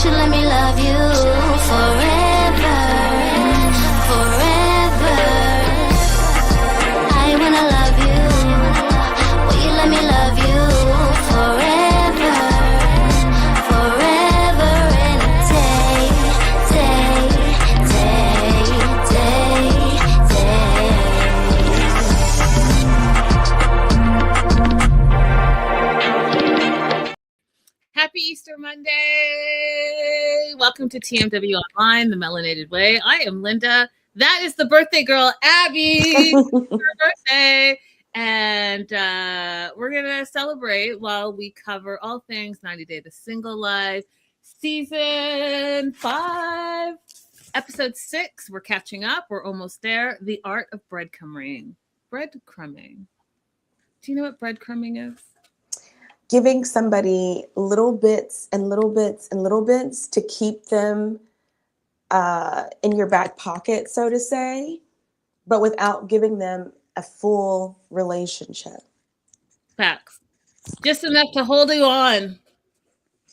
should let me love you forever, forever. I wanna love you. Will you let me love you forever, forever and a day, day, day, day, day. Happy Easter Monday. Welcome to TMW Online, the Melanated Way. I am Linda. That is the birthday girl, Abby. Her birthday. And we're going to celebrate while we cover all things 90 Day to Single Life, Season 5, Episode 6. We're catching up. We're almost there. The Art of Breadcrumbing. Breadcrumbing. Do you know what breadcrumbing is? Giving somebody little bits and little bits and little bits to keep them in your back pocket, so to say, but without giving them a full relationship. Facts. Just enough to hold you on.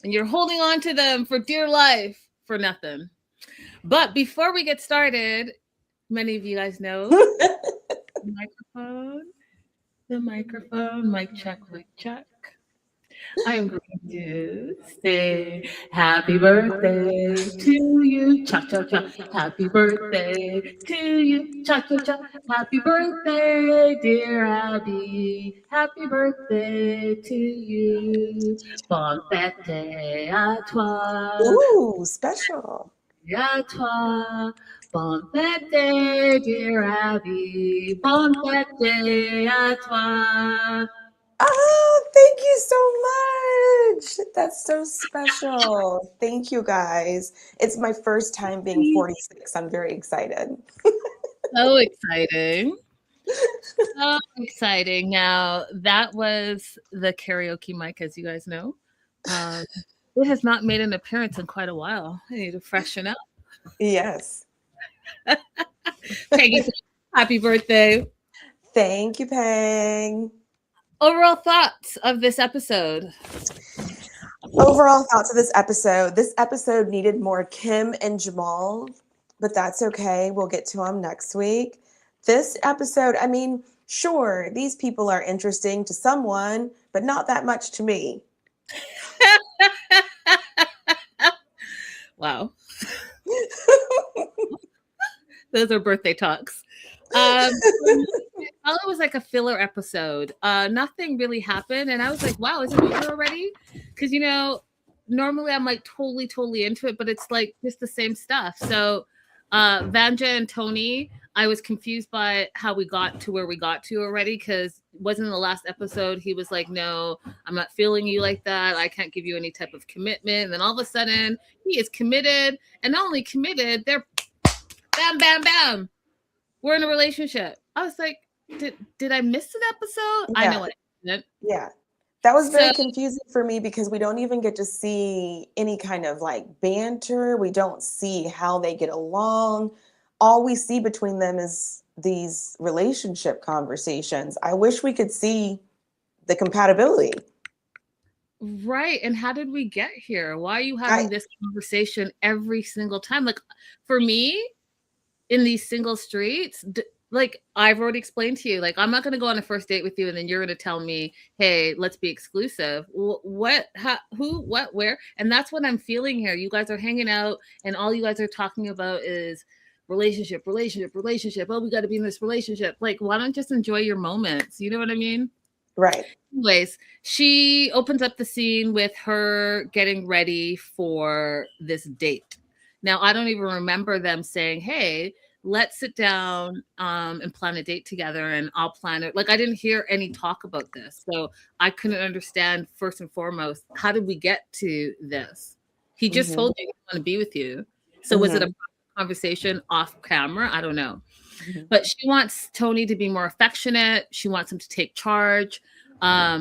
And you're holding on to them for dear life for nothing. But before we get started, many of you guys know the microphone, mic check, mic check. I am going to say happy birthday to you, cha cha cha. Happy birthday to you, cha cha cha. Happy birthday, dear Abby. Happy birthday to you. Bon fête à toi. Ooh, special. À toi. Bon fête, dear Abby. Bon fête à toi. Oh, thank you so much. That's so special. Thank you, guys. It's my first time being 46. I'm very excited. So exciting. So exciting. Now, that was the karaoke mic, as you guys know. It has not made an appearance in quite a while. I need to freshen up. Yes. Peggy, happy birthday. Thank you, Peg. Overall thoughts of this episode? Overall thoughts of this episode. This episode needed more Kim and Jamal, but that's okay. We'll get to them next week. This episode, I mean, sure, these people are interesting to someone, but not that much to me. Wow. Those are birthday talks. It was like a filler episode. Nothing really happened. And I was like, wow, is it over already? Because, you know, normally I'm like totally into it, but it's like just the same stuff. So Vanja and Tony, I was confused by how we got to where we got to already, because wasn't in the last episode he was like, no, I'm not feeling you like that. I can't give you any type of commitment. And then all of a sudden he is committed, and not only committed, they're bam, bam, bam. We're in a relationship. I was like, did I miss an episode? Yeah. I know what I did. Yeah. That was very confusing for me, because we don't even get to see any kind of like banter. We don't see how they get along. All we see between them is these relationship conversations. I wish we could see the compatibility. Right. And how did we get here? Why are you having this conversation every single time? Like, for me, in these single streets, like I've already explained to you, like I'm not going to go on a first date with you and then you're going to tell me, hey, let's be exclusive. What, how, who, what, where? And that's what I'm feeling here. You guys are hanging out and all you guys are talking about is relationship. Oh, we got to be in this relationship. Like, why don't just enjoy your moments? You know what I mean? Right. Anyways, she opens up the scene with her getting ready for this date. Now, I don't even remember them saying, hey, let's sit down and plan a date together and I'll plan it. Like, I didn't hear any talk about this. So I couldn't understand, first and foremost, how did we get to this? He just told you he want to be with you. So was it a conversation off camera? I don't know. But she wants Tony to be more affectionate. She wants him to take charge.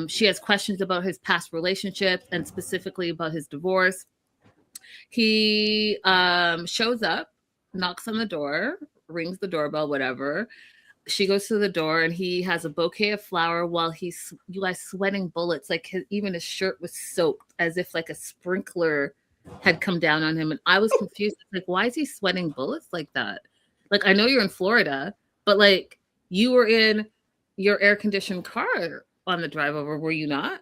She has questions about his past relationships and specifically about his divorce. He shows up, knocks on the door, rings the doorbell, whatever. She goes to the door and he has a bouquet of flower while you guys sweating bullets. Like even his shirt was soaked as if like a sprinkler had come down on him, and I was confused. Like, why is he sweating bullets like that? Like, I know you're in Florida, but like, you were in your air conditioned car on the drive over, were you not?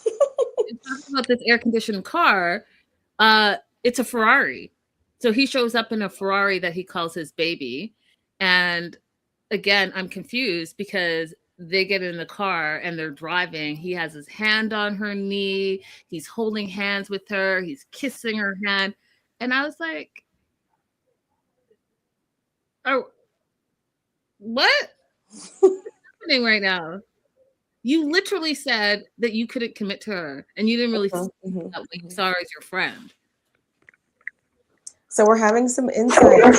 And talking about this air conditioned car, it's a Ferrari. So he shows up in a Ferrari that he calls his baby. And again, I'm confused because they get in the car and they're driving. He has his hand on her knee. He's holding hands with her. He's kissing her hand. And I was like, oh, what? What's happening right now? You literally said that you couldn't commit to her and you didn't really see that what you saw her as your friend. So we're having some insight, in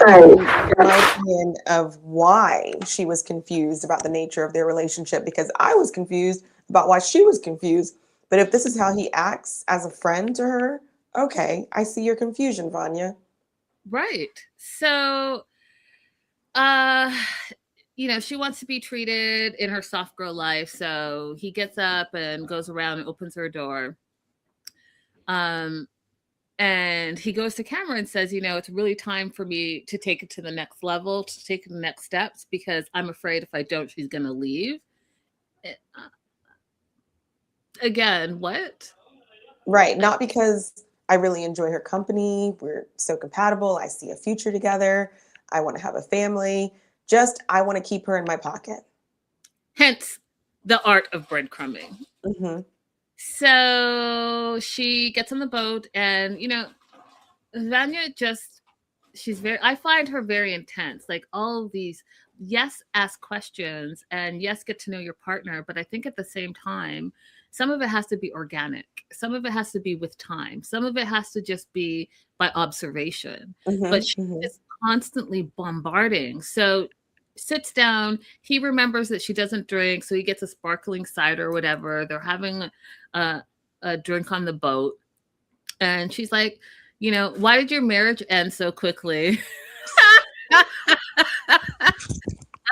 my opinion, of why she was confused about the nature of their relationship, because I was confused about why she was confused. But if this is how he acts as a friend to her, okay, I see your confusion, Vanya. Right. So, uh, you know, she wants to be treated in her soft girl life. So he gets up and goes around and opens her door. And he goes to camera and says, you know, it's really time for me to take it to the next level, to take the next steps, because I'm afraid if I don't, she's going to leave. Again, what? Right. Not because I really enjoy her company. We're so compatible. I see a future together. I want to have a family. Just, I want to keep her in my pocket. Hence the art of breadcrumbing. Mm-hmm. So she gets on the boat, and, you know, Vanya just, I find her very intense. Like, all of these, yes, ask questions and yes, get to know your partner. But I think at the same time, some of it has to be organic. Some of it has to be with time. Some of it has to just be by observation. But she's just constantly bombarding. So sits down. He remembers that she doesn't drink. So he gets a sparkling cider or whatever. They're having a drink on the boat. And she's like, you know, why did your marriage end so quickly?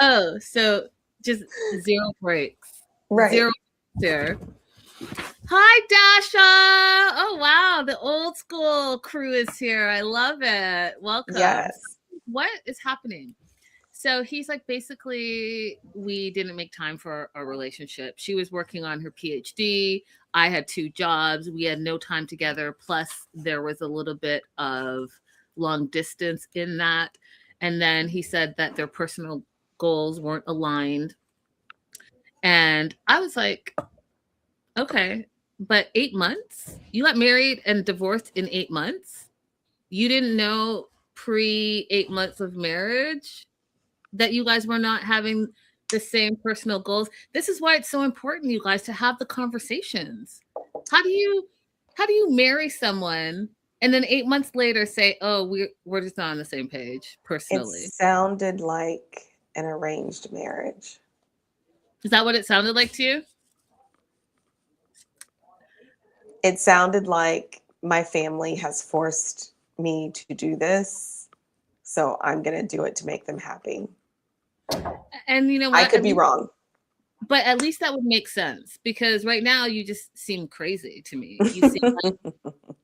Oh, so just zero breaks. Right. Zero there. Hi, Dasha. Oh, wow. The old school crew is here. I love it. Welcome. Yes. What is happening? So he's like, basically, we didn't make time for our relationship. She was working on her PhD. I had 2 jobs. We had no time together. Plus, there was a little bit of long distance in that. And then he said that their personal goals weren't aligned. And I was like, okay, but 8 months? You got married and divorced in 8 months? You didn't know pre 8 months of marriage that you guys were not having the same personal goals? This is why it's so important, you guys, to have the conversations. How do you marry someone and then 8 months later say, oh, we're just not on the same page personally? It sounded like an arranged marriage. Is that what it sounded like to you? It sounded like my family has forced me to do this, so I'm going to do it to make them happy. And you know what? I could be wrong. But at least that would make sense, because right now you just seem crazy to me. You seem like,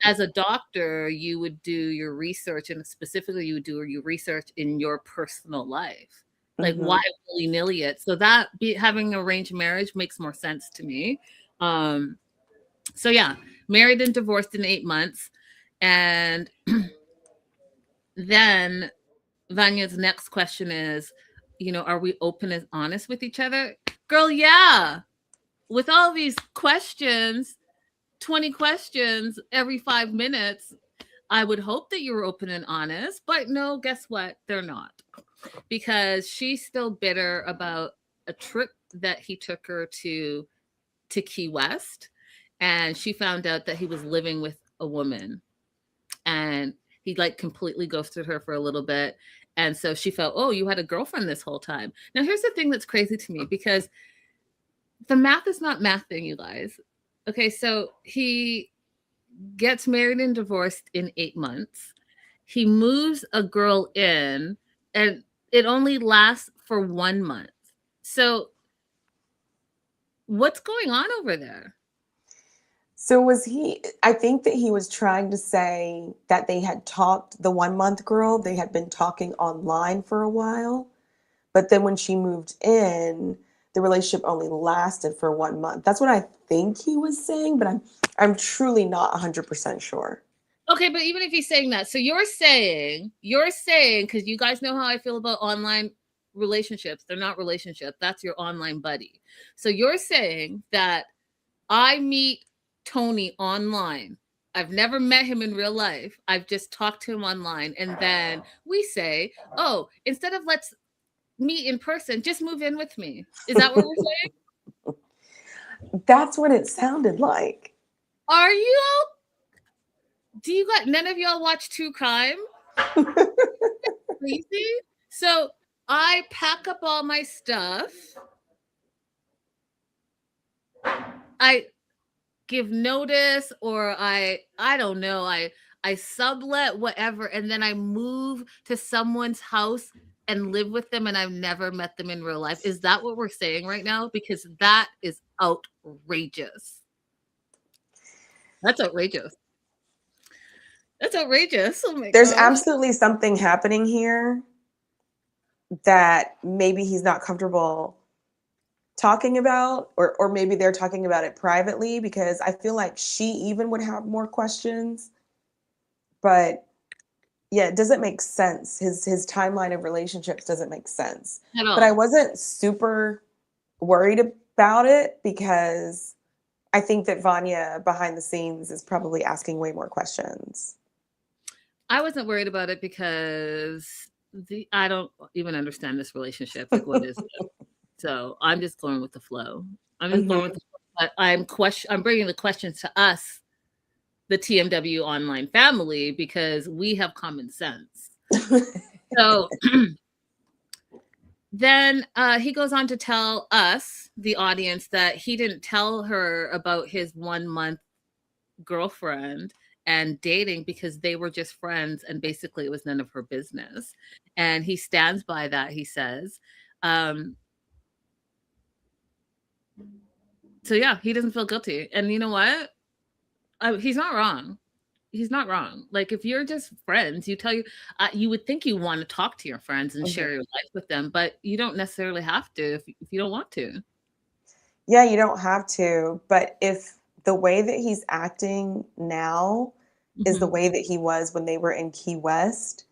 as a doctor, you would do your research, and specifically you would do your research in your personal life. Like, why willy-nilly it? So that having arranged marriage makes more sense to me. So yeah, married and divorced in 8 months. And then Vanya's next question is, you know, are we open and honest with each other? Girl, yeah. With all these questions, 20 questions every 5 minutes, I would hope that you were open and honest. But no, guess what? They're not. Because she's still bitter about a trip that he took her to Key West. And she found out that he was living with a woman. And he like completely ghosted her for a little bit. And so she felt, oh, you had a girlfriend this whole time. Now, here's the thing that's crazy to me, because the math is not mathing, you guys. Okay, so he gets married and divorced in 8 months. He moves a girl in, and it only lasts for 1 month. So what's going on over there? So was he, I think that he was trying to say that they had talked, the 1 month girl, they had been talking online for a while, but then when she moved in, the relationship only lasted for 1 month. That's what I think he was saying, but I'm truly not 100% sure. Okay, but even if he's saying that, so you're saying, because you guys know how I feel about online relationships. They're not relationships. That's your online buddy. So you're saying that I meet Tony online. I've never met him in real life. I've just talked to him online. And then we say, oh, instead of let's meet in person, just move in with me. Is that what we're saying? That's what it sounded like. Are you? Do you got none of y'all watch True Crime? Crazy? So I pack up all my stuff. I give notice, or I don't know, I sublet whatever, and then I move to someone's house and live with them, and I've never met them in real life. Is that what we're saying right now? Because that is outrageous. That's outrageous. That's outrageous. Oh my There's gosh. absolutely something happening here that maybe he's not comfortable talking about, or maybe they're talking about it privately, because I feel like she even would have more questions. But yeah, it doesn't make sense. His timeline of relationships doesn't make sense. At all. But I wasn't super worried about it, because I think that Vanya behind the scenes is probably asking way more questions. I wasn't worried about it because I don't even understand this relationship. Like, what is it? So I'm just going with the flow. I'm just going with the flow. But I'm bringing the questions to us, the TMW online family, because we have common sense. So then he goes on to tell us, the audience, that he didn't tell her about his 1 month girlfriend and dating because they were just friends, and basically it was none of her business. And he stands by that, he says. So yeah, he doesn't feel guilty. And you know what? He's not wrong. He's not wrong. Like, if you're just friends, you would think you want to talk to your friends and share your life with them, but you don't necessarily have to if you don't want to. Yeah, you don't have to. But if the way that he's acting now is the way that he was when they were in Key West,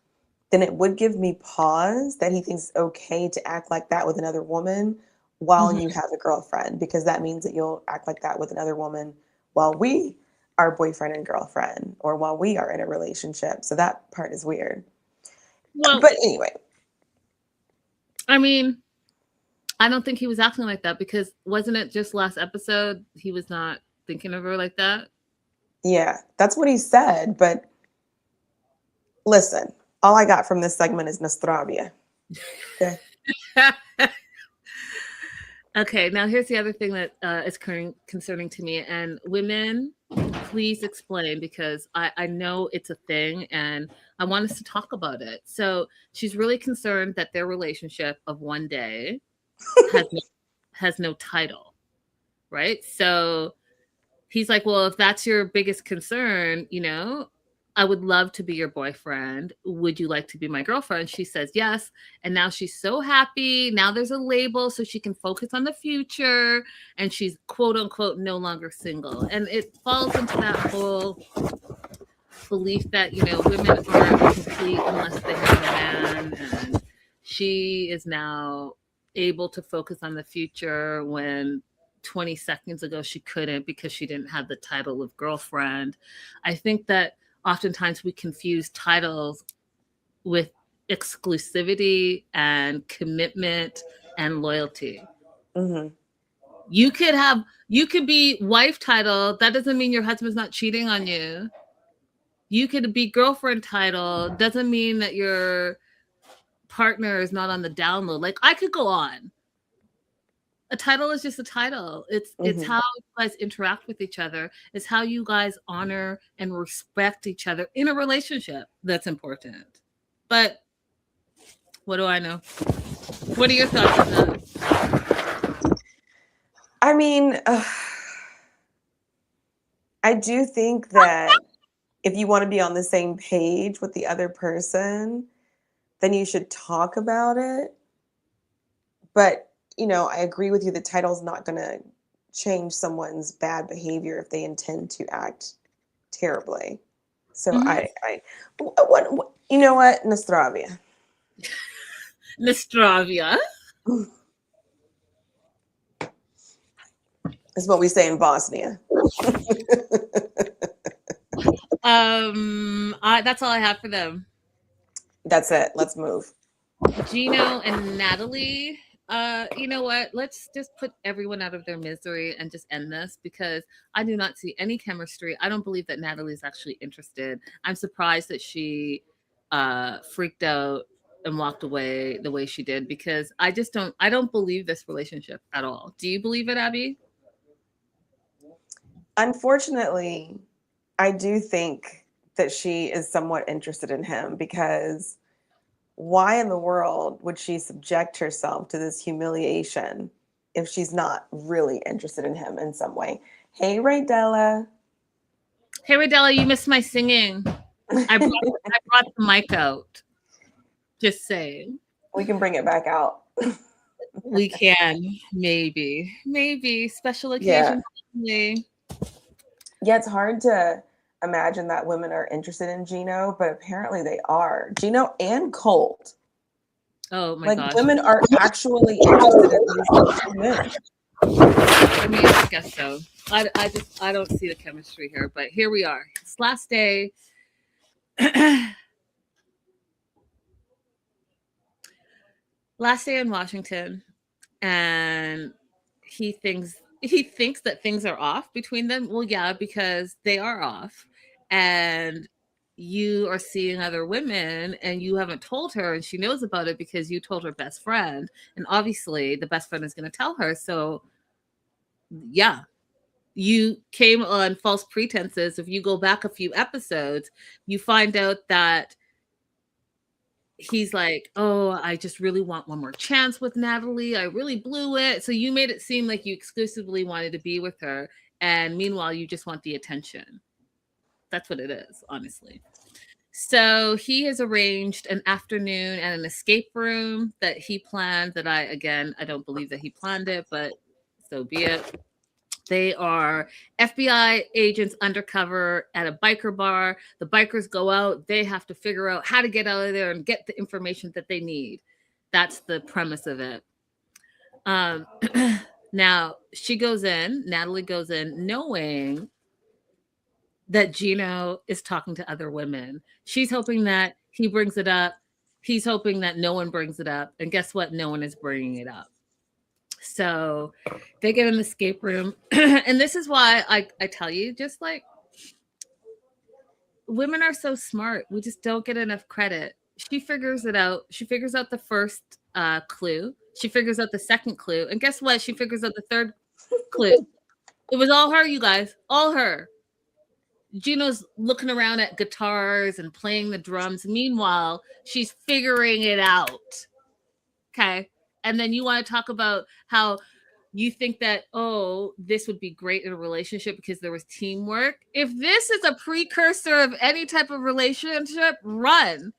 then it would give me pause that he thinks it's okay to act like that with another woman while you have a girlfriend, because that means that you'll act like that with another woman while we are boyfriend and girlfriend, or while we are in a relationship. So that part is weird. Well, but anyway, I mean, I don't think he was acting like that, because wasn't it just last episode he was not thinking of her like that? Yeah, that's what he said. But listen, all I got from this segment is nostalgia. Okay. Okay, now here's the other thing that is concerning to me. And women, please explain, because I know it's a thing and I want us to talk about it. So she's really concerned that their relationship of one day has no title, right? So he's like, well, if that's your biggest concern, I would love to be your boyfriend. Would you like to be my girlfriend? She says yes. And now she's so happy. Now there's a label so she can focus on the future. And she's, quote unquote, no longer single. And it falls into that whole belief that, women aren't complete unless they have a man. And she is now able to focus on the future when 20 seconds ago she couldn't, because she didn't have the title of girlfriend. I think that oftentimes we confuse titles with exclusivity and commitment and loyalty. You could be wife title. That doesn't mean your husband's not cheating on you. You could be girlfriend title. Doesn't mean that your partner is not on the download. Like, I could go on. A title is just a title. It's how you guys interact with each other. It's how you guys honor and respect each other in a relationship. That's important. But what do I know? What are your thoughts on that? I mean, I do think that if you want to be on the same page with the other person, then you should talk about it. But, I agree with you. The title's not going to change someone's bad behavior if they intend to act terribly. So Mhm. what, you know what? Nostravia. Nostravia. Is what we say in Bosnia. That's all I have for them. That's it. Let's move. Gino and Natalie. You know what? Let's just put everyone out of their misery and just end this because I do not see any chemistry. I don't believe that Natalie's actually interested. I'm surprised that she freaked out and walked away the way she did because I don't believe this relationship at all. Do you believe it, Abby? Unfortunately, I do think that she is somewhat interested in him because why in the world would she subject herself to this humiliation if she's not really interested in him in some way? Hey, Raydella. Hey, Radella, you missed my singing. I brought the mic out. Just saying. We can bring it back out. We can, maybe special Yeah. occasion only. Yeah, it's hard to imagine that women are interested in Gino, but apparently they are. Gino and Colt. Oh my Like gosh. women are actually interested in these two men. I mean, I guess so. I don't see the chemistry here, but here we are. It's last day. Last day in Washington, and he thinks that things are off between them. Well, yeah, because they are off, and you are seeing other women and you haven't told her and she knows about it because you told her best friend, and obviously the best friend is going to tell her. So yeah, you came on false pretenses. If you go back a few episodes, you find out that he's like, oh, I just really want one more chance with Natalie. I really blew it. So you made it seem like you exclusively wanted to be with her. And meanwhile, you just want the attention. That's what it is, honestly. So he has arranged an afternoon at an escape room that he planned. I don't believe that he planned it, but so be it. They are FBI agents undercover at a biker bar. The bikers go out. They have to figure out how to get out of there and get the information that they need. That's the premise of it. Um, now, Natalie goes in, knowing that Gino is talking to other women. She's hoping that he brings it up. He's hoping that no one brings it up. And guess what? No one is bringing it up. So they get in the escape room. And this is why I tell you, just like women are so smart. We just don't get enough credit. She figures it out. She figures out the first clue. She figures out the second clue. And guess what? She figures out the third clue. It was all her, you guys. All her. Gino's looking around at guitars and playing the drums. Meanwhile, she's figuring it out. Okay. And then you want to talk about how you think that, oh, this would be great in a relationship because there was teamwork. If this is a precursor of any type of relationship, run.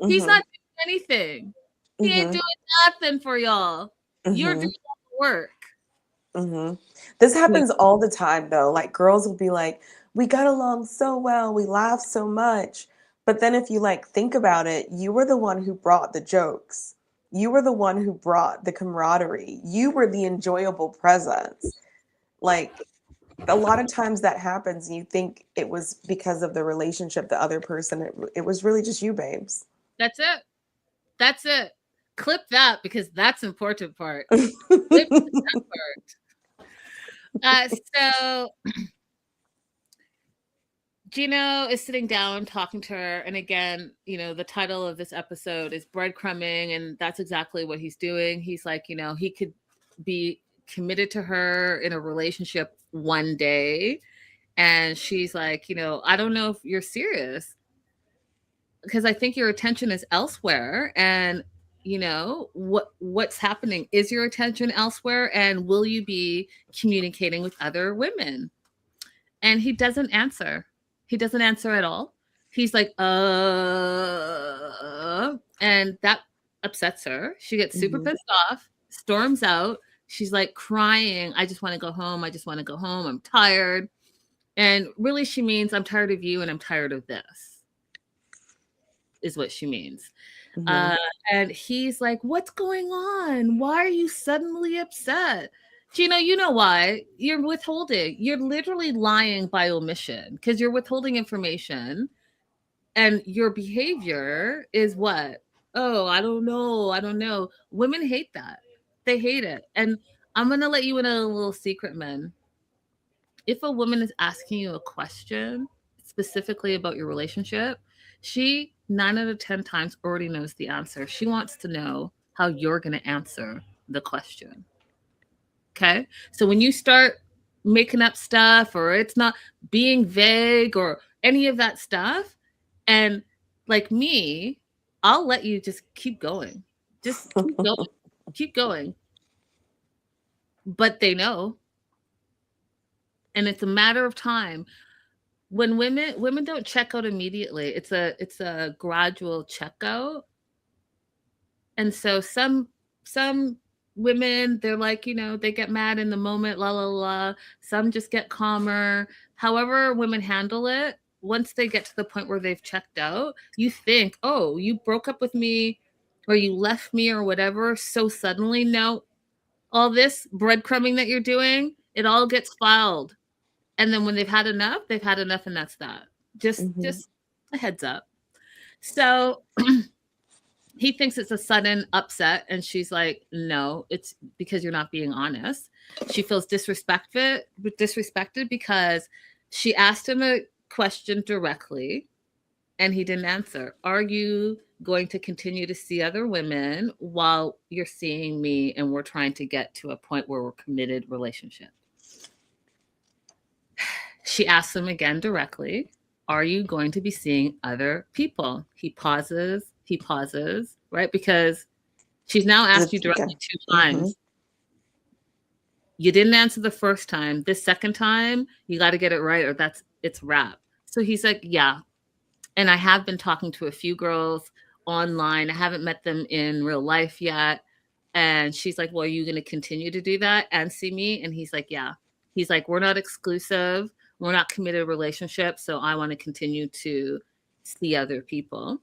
Mm-hmm. He's not doing anything. He ain't doing nothing for y'all. You're doing all the work. This happens all the time, though. Like girls will be like, we got along so well. We laughed so much. But then if you think about it, you were the one who brought the jokes. You were the one who brought the camaraderie. You were the enjoyable presence. Like a lot of times that happens and you think it was because of the relationship, the other person. It was really just you, babes. That's it. Clip that because that's important part. Clip that part. So Gino is sitting down talking to her. And again, the title of this episode is Breadcrumbing. And that's exactly what he's doing. He's like, he could be committed to her in a relationship one day. And she's like, I don't know if you're serious because I think your attention is elsewhere. And, what's happening? Is your attention elsewhere? And will you be communicating with other women? and he doesn't answer. He doesn't answer at all. He's like, and that upsets her. She gets super pissed off, storms out. She's like crying. I just want to go home. I just want to go home. I'm tired. And really, she means, I'm tired of you and I'm tired of this, is what she means. And he's like, what's going on? Why are you suddenly upset? Gina, you know why. You're withholding. You're literally lying by omission because you're withholding information. And your behavior is what? Oh, I don't know. I don't know. Women hate that. They hate it. And I'm going to let you in a little secret, men. If a woman is asking you a question specifically about your relationship, she 9 out of 10 times already knows the answer. She wants to know how you're going to answer the question. Okay? So when you start making up stuff or it's not being vague or any of that stuff, and like me, I'll let you just keep going. Just keep going. Keep going. But they know. And it's a matter of time. When women don't check out immediately. It's a gradual checkout. And so some women, they're like, they get mad in the moment, la la la. Some just get calmer. However women handle it, once they get to the point where they've checked out, you think, oh, you broke up with me or you left me or whatever so suddenly. No, all this breadcrumbing that you're doing, it all gets filed. And then when they've had enough, and that's that. Just a heads up. So he thinks it's a sudden upset, and she's like, no, it's because you're not being honest. She feels disrespected because she asked him a question directly, and he didn't answer. Are you going to continue to see other women while you're seeing me and we're trying to get to a point where we're committed relationship? She asks him again directly, are you going to be seeing other people? He pauses, right? Because she's now asked you directly 2 times. You didn't answer the first time. This second time, you got to get it right or it's wrap. So he's like, yeah. And I have been talking to a few girls online. I haven't met them in real life yet. And she's like, well, are you going to continue to do that and see me? And he's like, yeah. He's like, we're not exclusive. We're not committed relationship. So I want to continue to see other people.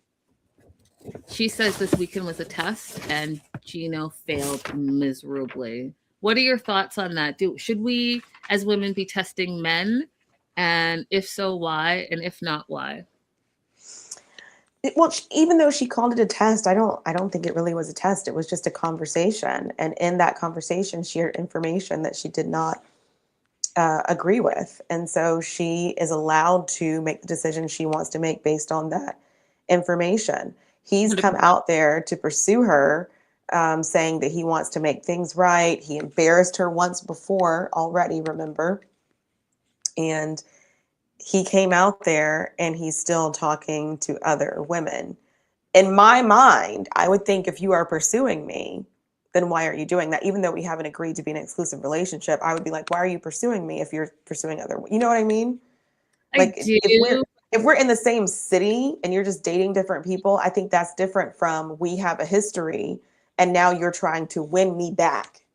She says this weekend was a test and Gino failed miserably. What are your thoughts on that? Should we as women be testing men? And if so, why? And if not, why? Well, even though she called it a test, I don't think it really was a test. It was just a conversation. And in that conversation, she shared information that she did not agree with. And so she is allowed to make the decision she wants to make based on that information. He's come out there to pursue her, saying that he wants to make things right. He embarrassed her once before already, remember? And he came out there and he's still talking to other women. In my mind, I would think if you are pursuing me, then why are you doing that? Even though we haven't agreed to be in an exclusive relationship, I would be like, why are you pursuing me if you're pursuing other, you know what I mean? Like if we're in the same city and you're just dating different people, I think that's different from we have a history and now you're trying to win me back.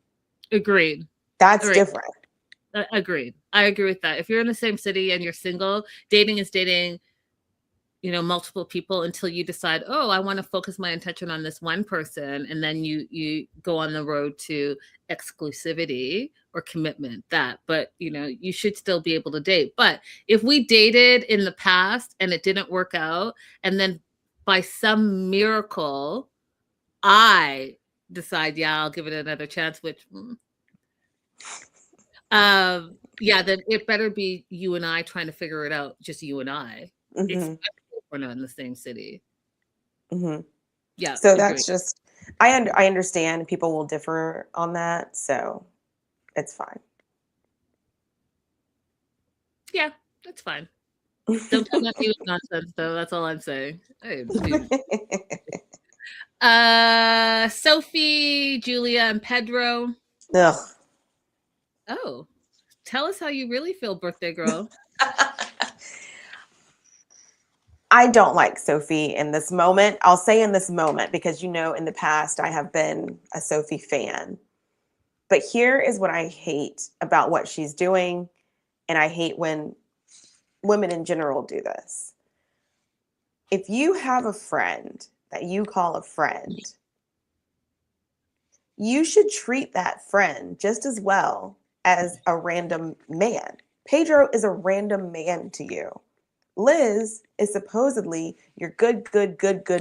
Agreed. That's different. Agreed. I agree with that. If you're in the same city and you're single, dating is dating, multiple people until you decide, oh, I want to focus my attention on this one person. And then you go on the road to exclusivity or commitment, but you should still be able to date. But if we dated in the past and it didn't work out, and then by some miracle, I decide, yeah, I'll give it another chance, which, then it better be you and I trying to figure it out, just you and I. Especially if we're not in the same city. Yeah. So that's just, I understand people will differ on that, so it's fine. Yeah, that's fine. Don't tell me with nonsense, though. That's all I'm saying. Sophie, Julia, and Pedro. Ugh. Oh, Tell us how you really feel, birthday girl. I don't like Sophie in this moment. I'll say in this moment because, in the past I have been a Sophie fan. But here is what I hate about what she's doing. And I hate when women in general do this. If you have a friend that you call a friend, you should treat that friend just as well as a random man. Pedro is a random man to you. Liz is supposedly your good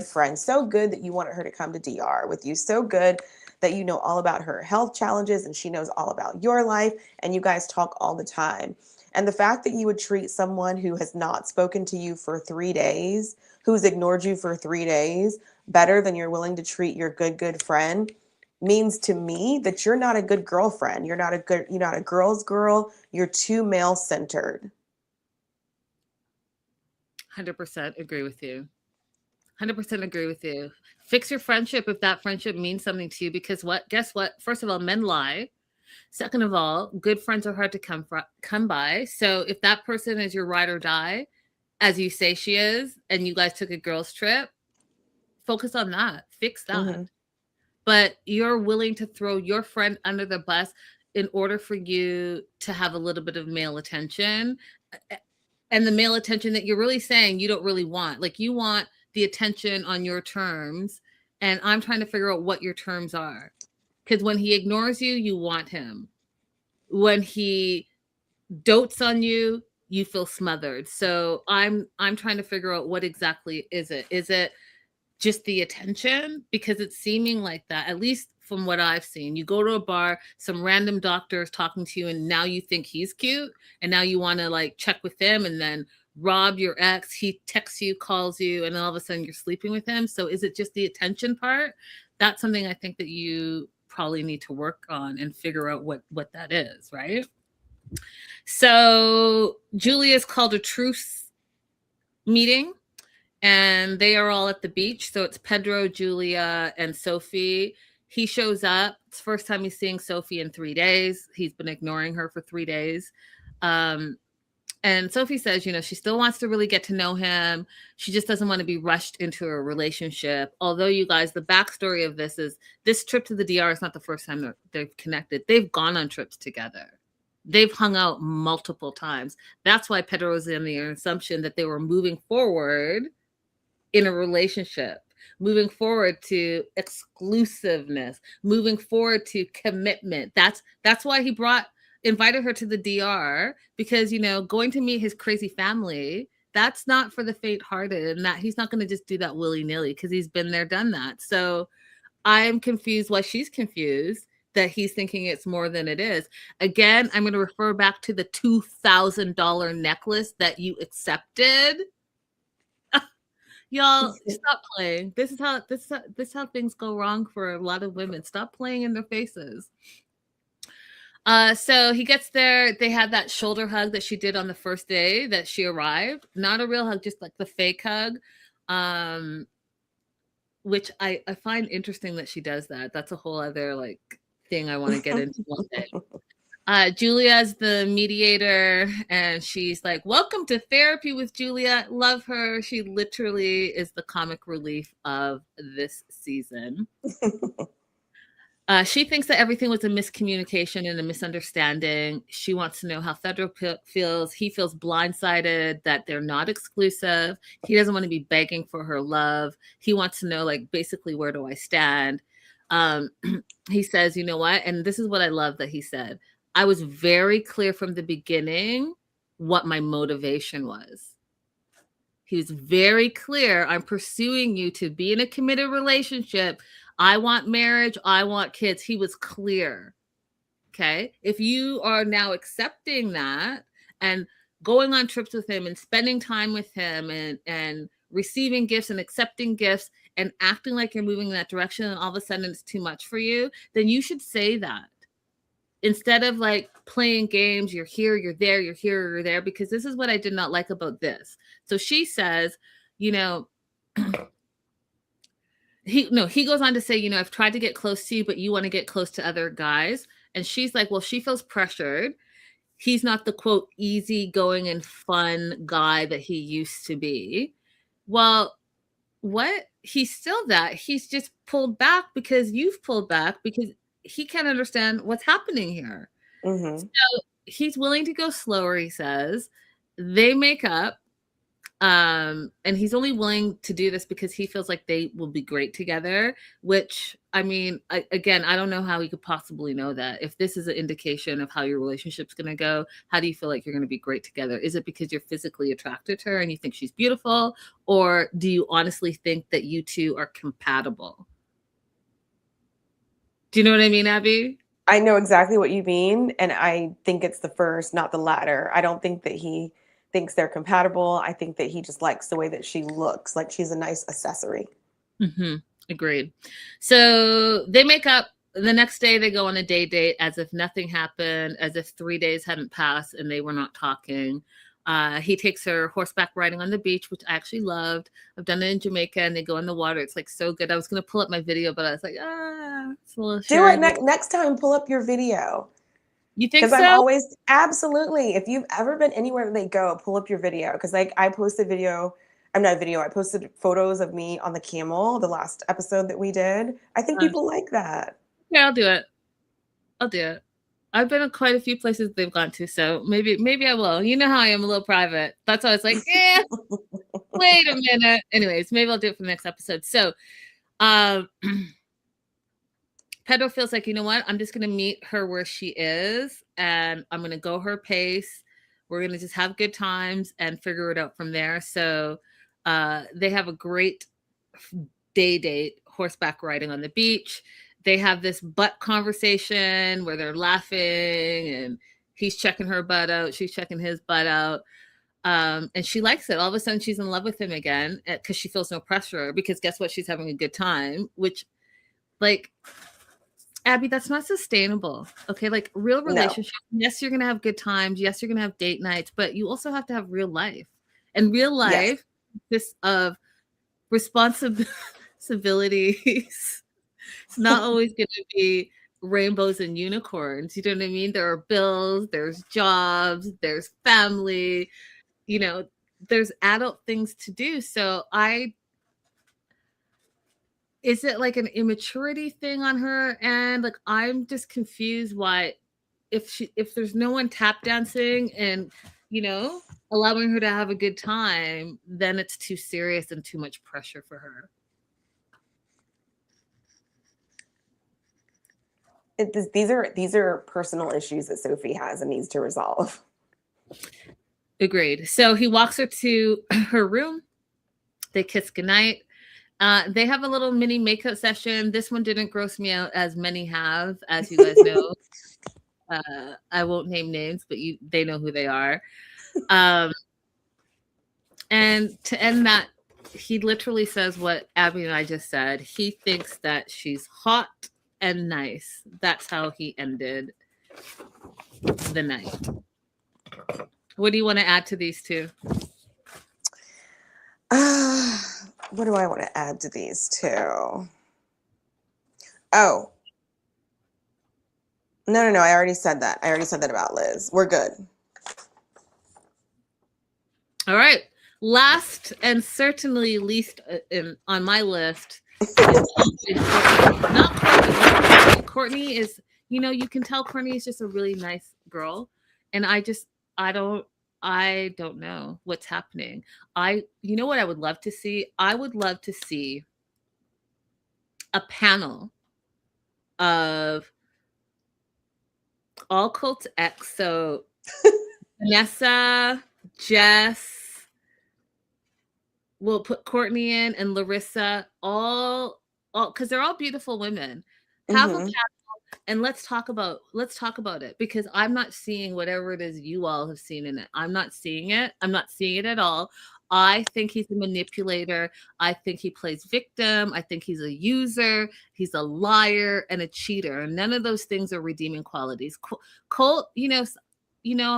friend. So good that you wanted her to come to DR with you. So good that you know all about her health challenges and she knows all about your life and you guys talk all the time. And the fact that you would treat someone who has not spoken to you for 3 days, who's ignored you for 3 days, better than you're willing to treat your good friend means to me that you're not a good girlfriend. You're not a girl's girl. You're too male centered. 100% agree with you. 100% agree with you. Fix your friendship if that friendship means something to you, because guess what? First of all, men lie. Second of all, good friends are hard to come by. So if that person is your ride or die, as you say she is, and you guys took a girls trip, focus on that. Fix that. Mm-hmm. But you're willing to throw your friend under the bus in order for you to have a little bit of male attention, and the male attention that you're really saying you don't really want. Like, you want the attention on your terms, and I'm trying to figure out what your terms are. Because when he ignores you, you want him. When he dotes on you, you feel smothered. So I'm trying to figure out what exactly is it. Is it just the attention? Because it's seeming like that, at least from what I've seen. You go to a bar, some random doctor is talking to you, and now you think he's cute, and now you want to like check with him, and then Rob, your ex, he texts you, calls you, and then all of a sudden you're sleeping with him. So is it just the attention part? That's something I think that you probably need to work on and figure out what that is, right? So Julia's called a truce meeting, and they are all at the beach. So it's Pedro, Julia, and Sophie. He shows up. It's the first time he's seeing Sophie in 3 days. He's been ignoring her for 3 days. And Sophie says, she still wants to really get to know him. She just doesn't want to be rushed into a relationship. Although, you guys, the backstory of this is this trip to the DR is not the first time they've connected. They've gone on trips together. They've hung out multiple times. That's why Pedro was in the assumption that they were moving forward in a relationship, moving forward to exclusiveness, moving forward to commitment. That's why he invited her to the DR, because, going to meet his crazy family, that's not for the faint-hearted, and that he's not going to just do that willy-nilly, because he's been there, done that. So I'm confused why she's confused that he's thinking it's more than it is. Again, I'm going to refer back to the $2,000 necklace that you accepted. Y'all, stop playing. This is how things go wrong for a lot of women. Stop playing in their faces. So he gets there. They had that shoulder hug that she did on the first day that she arrived. Not a real hug, just like the fake hug. Which I find interesting that she does that. That's a whole other thing I want to get into one day. Julia's the mediator, and she's like, welcome to therapy with Julia. Love her. She literally is the comic relief of this season. She thinks that everything was a miscommunication and a misunderstanding. She wants to know how Fedro feels. He feels blindsided, that they're not exclusive. He doesn't want to be begging for her love. He wants to know, basically, where do I stand? He says, you know what? And this is what I love that he said. I was very clear from the beginning what my motivation was. He was very clear. I'm pursuing you to be in a committed relationship. I want marriage. I want kids. He was clear. Okay. If you are now accepting that and going on trips with him and spending time with him and receiving gifts and accepting gifts and acting like you're moving in that direction, and all of a sudden it's too much for you, then you should say that. Instead of playing games, you're here, you're there, you're here, you're there, because this is what I did not like about this. So she says, he goes on to say, I've tried to get close to you, but you want to get close to other guys. And she's like, well, she feels pressured. he's not the quote easygoing and fun guy that he used to be. Well, what? He's still that. He's just pulled back because you've pulled back because he can't understand what's happening here. Mm-hmm. So he's willing to go slower, he says. They make up. And he's only willing to do this because he feels like they will be great together, which, I mean, again, I don't know how he could possibly know that. If this is an indication of how your relationship's going to go, how do you feel like you're going to be great together? Is it because you're physically attracted to her and you think she's beautiful? Or do you honestly think that you two are compatible? Do you know what I mean, Abby? I know exactly what you mean, and I think it's the first, not the latter. I don't think that he thinks they're compatible. I think that he just likes the way that she looks, like she's a nice accessory. Mm-hmm. Agreed. So they make up. The next day they go on a date as if nothing happened, as if 3 days hadn't passed and they were not talking. He takes her horseback riding on the beach, which I actually loved. I've done it in Jamaica, and they go in the water. It's like so good. I was going to pull up my video, but I was like, it's a little Do it shareable. next time. Pull up your video. You think Because so? I'm always, absolutely. If you've ever been anywhere they go, pull up your video. Because like I posted video, I'm not a video, I posted photos of me on the camel, the last episode that we did. I think people like that. Yeah, I'll do it. I'll do it. I've been to quite a few places they've gone to, so maybe I will. You know how I am, a little private. That's why I was like, wait a minute. Anyways, maybe I'll do it for the next episode. So Pedro feels like, you know what? I'm just going to meet her where she is, and I'm going to go her pace. We're going to just have good times and figure it out from there. So they have a great day date, horseback riding on the beach. They have this butt conversation where they're laughing and he's checking her butt out. She's checking his butt out. And she likes it. All of a sudden she's in love with him again because she feels no pressure, because guess what? She's having a good time, which, like, Abby, that's not sustainable. Okay. Like real relationship. No. Yes, you're going to have good times. Yes, you're going to have date nights, but you also have to have real life, and real life consists of responsibilities. It's not always going to be rainbows and unicorns. You know what I mean? There are bills, there's jobs, there's family, you know, there's adult things to do. So is it like an immaturity thing on her? And like, I'm just confused why, if there's no one tap dancing and, you know, allowing her to have a good time, then it's too serious and too much pressure for her. These are personal issues that Sophie has and needs to resolve. Agreed. So he walks her to her room. They kiss goodnight. They have a little mini makeup session. This one didn't gross me out as many have, as you guys know. I won't name names, but they know who they are. And to end that, he literally says what Abby and I just said. He thinks that she's hot and nice. That's how he ended the night. What do you want to add to these two? What do I want to add to these two? Oh. No. I already said that. I already said that about Liz. We're good. All right. Last and certainly least on my list is not Courtney. Courtney is, you know, you can tell Courtney is just a really nice girl. And I don't know what's happening. You know what I would love to see? I would love to see a panel of all Cult X. So Vanessa, Jess, we'll put Courtney in, and Larissa, all because they're all beautiful women. Have a panel and let's talk about it, because I'm not seeing whatever it is you all have seen in it. I'm not seeing it. I'm not seeing it at all. I think he's a manipulator. I think he plays victim. I think he's a user. He's a liar and a cheater. And none of those things are redeeming qualities. Colt, you know,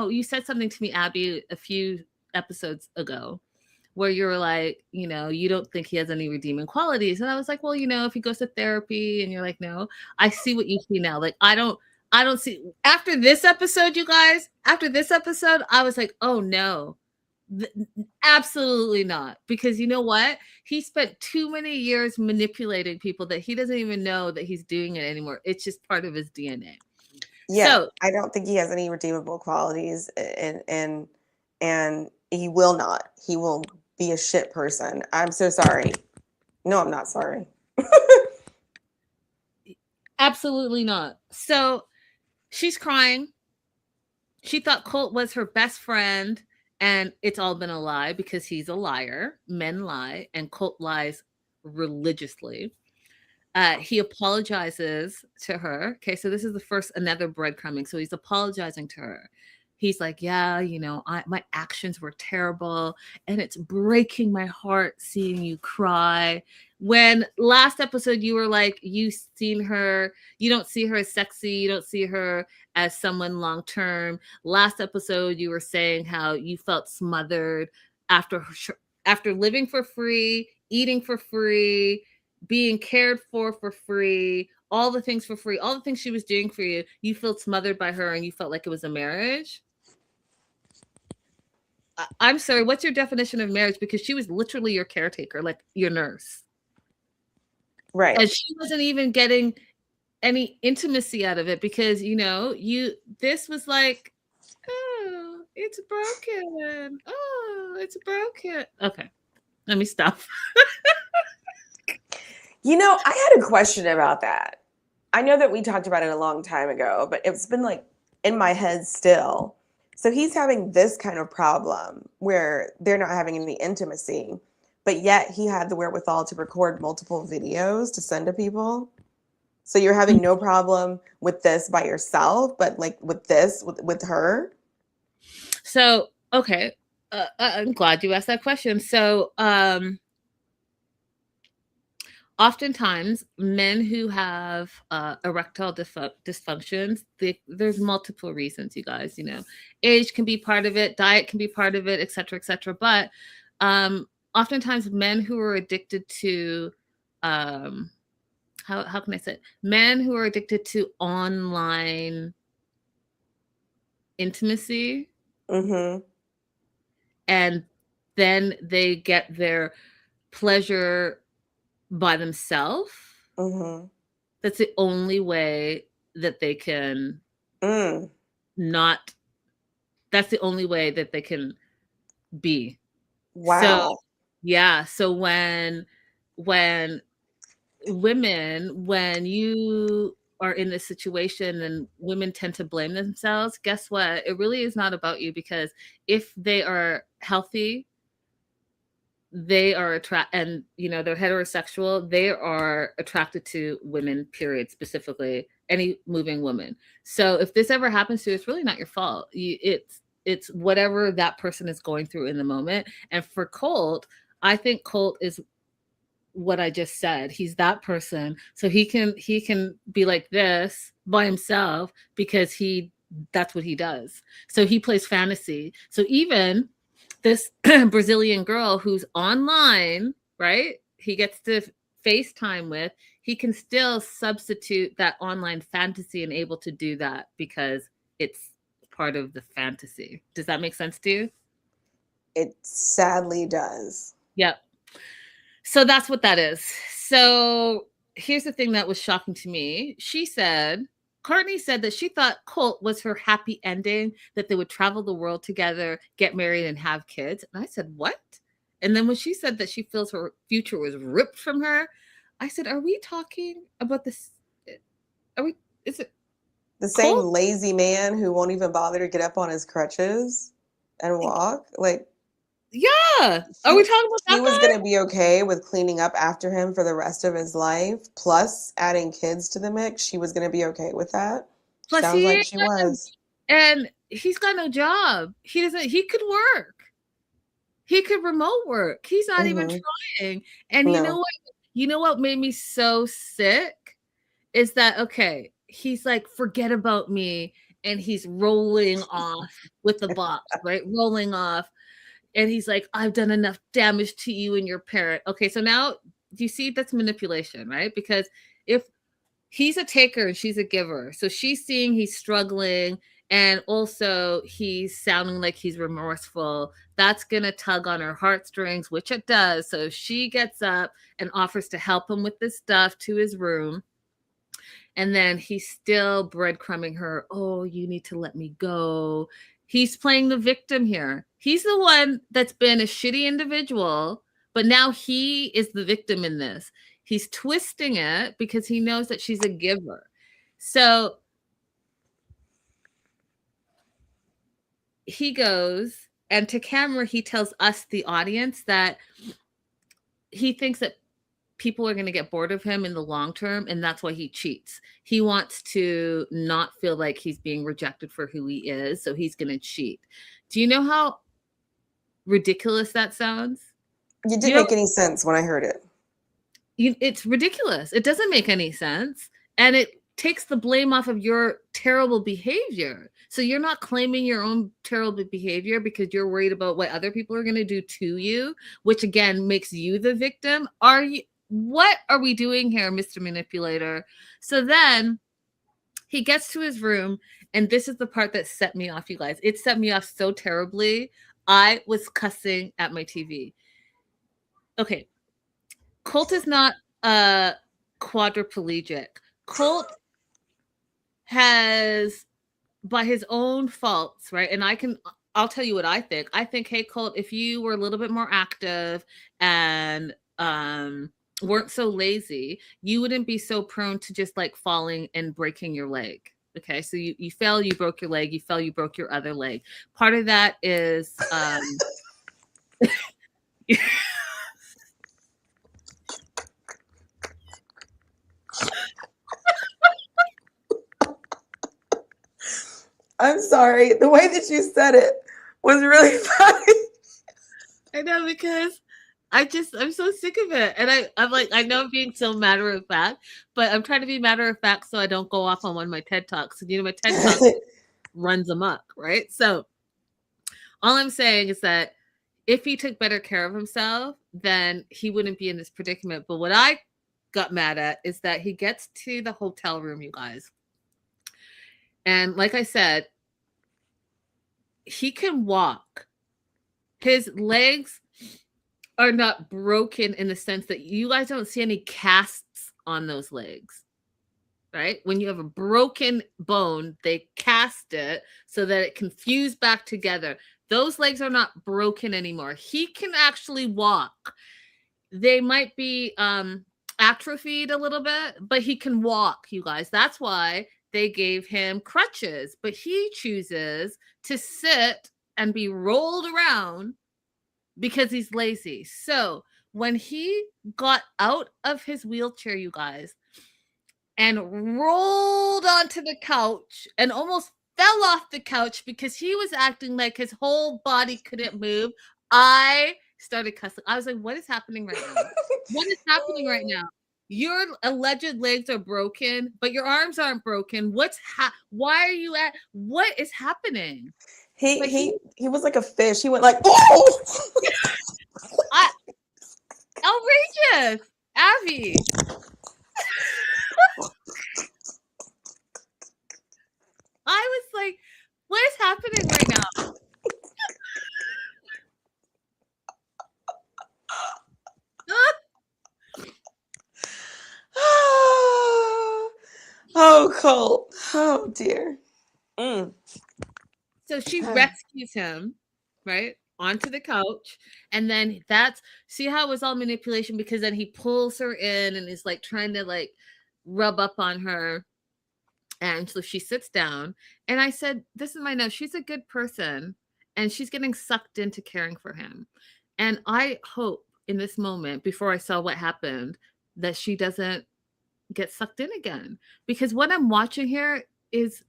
you said something to me, Abby, a few episodes ago, where you were like, you know, you don't think he has any redeeming qualities. And I was like, well, you know, if he goes to therapy, and you're like, no, I see what you see now. Like, I I don't see after this episode, you guys, after this episode, I was like, oh no, absolutely not. Because you know what? He spent too many years manipulating people that he doesn't even know that he's doing it anymore. It's just part of his DNA. Yeah, So I don't think he has any redeemable qualities, and he will not. He will be a shit person. I'm so sorry. No, I'm not sorry. absolutely not. So she's crying. She thought Colt was her best friend, and it's all been a lie because he's a liar. Men lie, and Colt lies religiously. He apologizes to her. Okay, so this is the first another breadcrumbing. So he's apologizing to her. He's like, yeah, you know, my actions were terrible, and it's breaking my heart seeing you cry. When last episode you were like, you seen her, you don't see her as sexy, you don't see her as someone long term. Last episode you were saying how you felt smothered after living for free, eating for free, being cared for free, all the things for free, all the things she was doing for you. You felt smothered by her and you felt like it was a marriage. I'm sorry, what's your definition of marriage? Because she was literally your caretaker, like your nurse. Right. And she wasn't even getting any intimacy out of it because, you know, this was like, oh, it's broken. Oh, it's broken. Okay, let me stop. You know, I had a question about that. I know that we talked about it a long time ago, but it's been like in my head still. So he's having this kind of problem where they're not having any intimacy, but yet he had the wherewithal to record multiple videos to send to people. So you're having no problem with this by yourself, but like with this, with her? So, okay. I'm glad you asked that question. So, oftentimes men who have erectile dysfunctions, there's multiple reasons, you guys, you know, age can be part of it, diet can be part of it, etc., etc. But oftentimes men who are addicted to how can I say it? Men who are addicted to online intimacy, Mm-hmm. and then they get their pleasure by themselves. Mm-hmm. That's the only way that they can not. That's the only way that they can be. Wow. So yeah. So when women, when you are in this situation and women tend to blame themselves, guess what? It really is not about you, because if they are healthy, they are and you know, they're heterosexual, they are attracted to women, period, specifically any moving woman. So if this ever happens to you, it's really not your fault. It's whatever that person is going through in the moment. And for Colt, I think Colt is what I just said. He's that person, so he can be like this by himself because that's what he does. So he plays fantasy. So even this Brazilian girl who's online, right? He gets to FaceTime with, he can still substitute that online fantasy and able to do that because it's part of the fantasy. Does that make sense to you? It sadly does. Yep. So that's what that is. So here's the thing that was shocking to me. Courtney said that she thought Colt was her happy ending, that they would travel the world together, get married, and have kids. And I said, what? And then when she said that she feels her future was ripped from her, I said, are we talking about this? Is it The same Colt? lazy man who won't even bother to get up on his crutches and walk? Like, yeah. Are we talking about that? He was going to be okay with cleaning up after him for the rest of his life, plus adding kids to the mix. She was going to be okay with that. Plus Sounds like she was. And he's got no job. He could work. He could remote work. He's not even trying. And No. You know what made me so sick is that, okay, he's like, forget about me. And he's rolling off with the box, right? Rolling off. And he's like, I've done enough damage to you and your parent. Okay, so now, do you see that's manipulation, right? Because if he's a taker and she's a giver. So she's seeing he's struggling, and also he's sounding like he's remorseful. That's going to tug on her heartstrings, which it does. So she gets up and offers to help him with this stuff to his room. And then he's still breadcrumbing her. Oh, you need to let me go. He's playing the victim here. He's the one that's been a shitty individual, but now he is the victim in this. He's twisting it because he knows that she's a giver. So he goes, and to camera, he tells us, the audience, that he thinks that people are going to get bored of him in the long term, and that's why he cheats. He wants to not feel like he's being rejected for who he is, so he's going to cheat. Do you know how ridiculous that sounds? It didn't make any sense when I heard it. It's ridiculous. It doesn't make any sense, and it takes the blame off of your terrible behavior. So you're not claiming your own terrible behavior because you're worried about what other people are going to do to you, which again makes you the victim. What are we doing here, Mr. Manipulator? So then he gets to his room, and this is the part that set me off, you guys. It set me off so terribly. I was cussing at my TV. Okay. Colt is not quadriplegic. Colt has, by his own faults, right? And I'll tell you what I think. I think, hey, Colt, if you were a little bit more active and weren't so lazy, you wouldn't be so prone to just like falling and breaking your leg. Okay, so you fell, you broke your leg, you fell, you broke your other leg. Part of that is I'm sorry. The way that you said it was really funny. I know, because I'm so sick of it. And I'm like, I know I'm being so matter of fact, but I'm trying to be matter of fact so I don't go off on one of my TED Talks. And my TED Talk runs amok, right? So all I'm saying is that if he took better care of himself, then he wouldn't be in this predicament. But what I got mad at is that he gets to the hotel room, you guys. And like I said, he can walk. His legs are not broken in the sense that you guys don't see any casts on those legs, right? When you have a broken bone, they cast it so that it can fuse back together. Those legs are not broken anymore. He can actually walk. They might be atrophied a little bit, but he can walk, you guys. That's why they gave him crutches, but he chooses to sit and be rolled around because he's lazy. So when he got out of his wheelchair, you guys, and rolled onto the couch and almost fell off the couch because he was acting like his whole body couldn't move, I started cussing. I was like, what is happening right now? What is happening right now? Your alleged legs are broken, but your arms aren't broken. Why are you at? What is happening? He was like a fish. He went like, oh! Outrageous, Abby. I was like, what is happening right now? Oh, Colt. Oh, dear. So she rescues him, right, onto the couch. And then see how it was all manipulation, because then he pulls her in and is like trying to like rub up on her. And so she sits down. And I said, this is my note. She's a good person. And she's getting sucked into caring for him. And I hope in this moment, before I saw what happened, that she doesn't get sucked in again. Because what I'm watching here is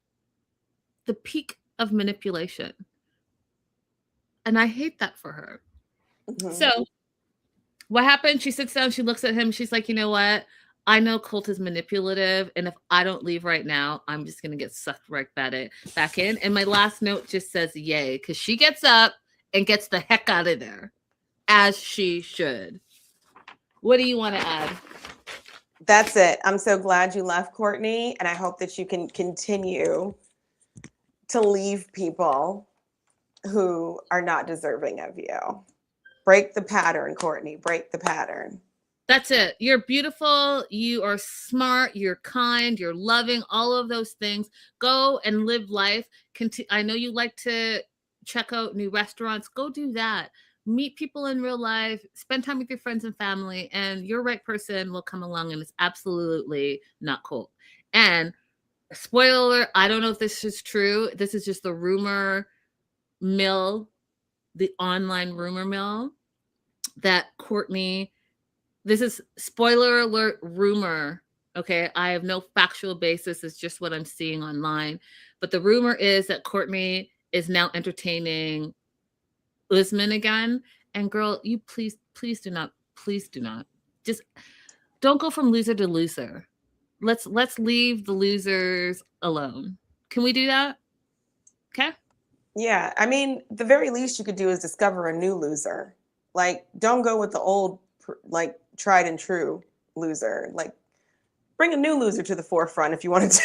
the peak of manipulation. And I hate that for her. Mm-hmm. So what happened? She sits down, she looks at him. She's like, you know what? I know Colt is manipulative. And if I don't leave right now, I'm just going to get sucked right back in. And my last note just says, yay. Because she gets up and gets the heck out of there. As she should. What do you want to add? That's it. I'm so glad you left, Courtney, and I hope that you can continue to leave people who are not deserving of you. Break the pattern, Courtney. Break the pattern. That's it. You're beautiful. You are smart. You're kind. You're loving. All of those things. Go and live life. I know you like to check out new restaurants. Go do that. Meet people in real life. Spend time with your friends and family, and your right person will come along. And it's absolutely not cool. And spoiler, I don't know if this is true. This is just the rumor mill, the online rumor mill that Courtney. This is spoiler alert rumor. Okay. I have no factual basis. It's just what I'm seeing online. But the rumor is that Courtney is now entertaining Usman again. And girl, you please do not. Just don't go from loser to loser. Let's leave the losers alone. Can we do that? Okay. Yeah. I mean, the very least you could do is discover a new loser. Like, don't go with the old, like, tried and true loser. Like, bring a new loser to the forefront if you wanted to.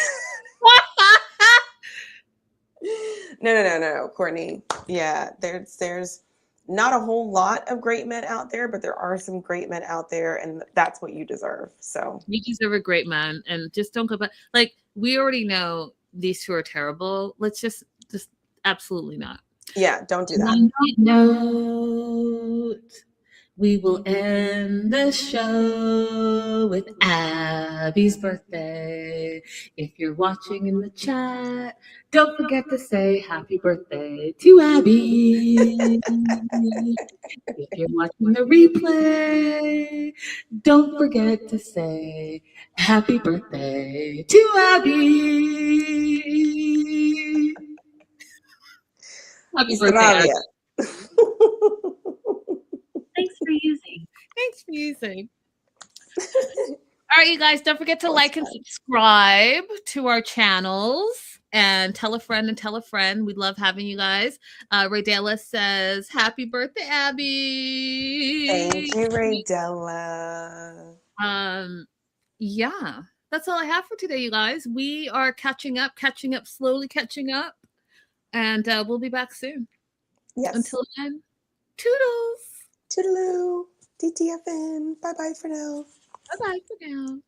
No, Courtney. Yeah, there's not a whole lot of great men out there, but there are some great men out there, and that's what you deserve. So you deserve a great man, and just don't go back. Like, we already know these two are terrible. Let's just absolutely not. Yeah, don't do that. On that note, we will end the show with Abby's birthday. If you're watching in the chat, don't forget to say happy birthday to Abby. If you're watching the replay, don't forget to say happy birthday to Abby. Happy birthday, Abby. Thanks for using. All right, you guys, don't forget to like and subscribe to our channels and tell a friend and tell a friend. We love having you guys. Raydella says, happy birthday, Abby. Thank you, Raydella. Yeah, that's all I have for today, you guys. We are slowly catching up. And we'll be back soon. Yes. Until then, toodles. Toodaloo. DTFN. Bye-bye for now. Bye-bye for now.